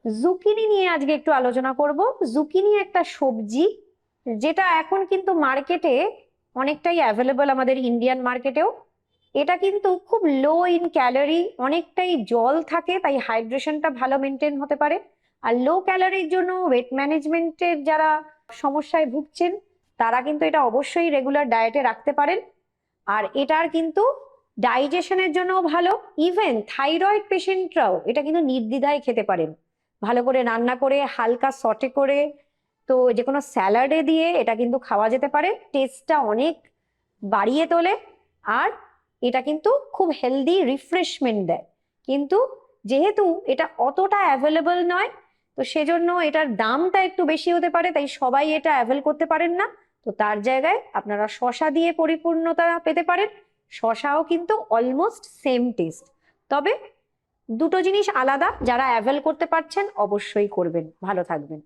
Zucchini নিয়ে আজকে একটু আলোচনা করব। জুকিনি একটা সবজি যেটা এখন কিন্তু মার্কেটে অনেকটাই অ্যাভেলেবল, আমাদের ইন্ডিয়ান মার্কেটেও। এটা কিন্তু খুব লো ইন ক্যালোরি, অনেকটাই জল থাকে, তাই হাইড্রেশনটা ভালো মেনটেন হতে পারে। আর লো ক্যালোরির জন্য ওয়েট ম্যানেজমেন্টের যারা সমস্যায় ভুগছেন তারা কিন্তু এটা অবশ্যই রেগুলার ডায়েটে রাখতে পারেন। আর এটার কিন্তু ডাইজেশনের জন্য ভালো। ইভেন থাইরয়েড পেশেন্টরাও এটা কিন্তু নির্দ্বিধায় খেতে পারেন, ভালো করে রান্না করে হালকা সটে করে। তো যে কোনো স্যালাডে দিয়ে এটা কিন্তু খাওয়া যেতে পারে, টেস্টটা অনেক বাড়িয়ে তোলে। আর এটা কিন্তু খুব হেলদি রিফ্রেশমেন্ট দেয়। কিন্তু যেহেতু এটা অতটা অ্যাভেলেবল নয়, তো সেজন্য এটার দামটা একটু বেশি হতে পারে, তাই সবাই এটা অ্যাভেল করতে পারেন না। তো তার জায়গায় আপনারা শশা দিয়ে পরিপূর্ণতা পেতে পারেন। শশাও কিন্তু অলমোস্ট সেম টেস্ট, তবে দুটো জিনিস আলাদা। যারা অ্যাভেল করতে পারছেন অবশ্যই করবেন। ভালো থাকবেন।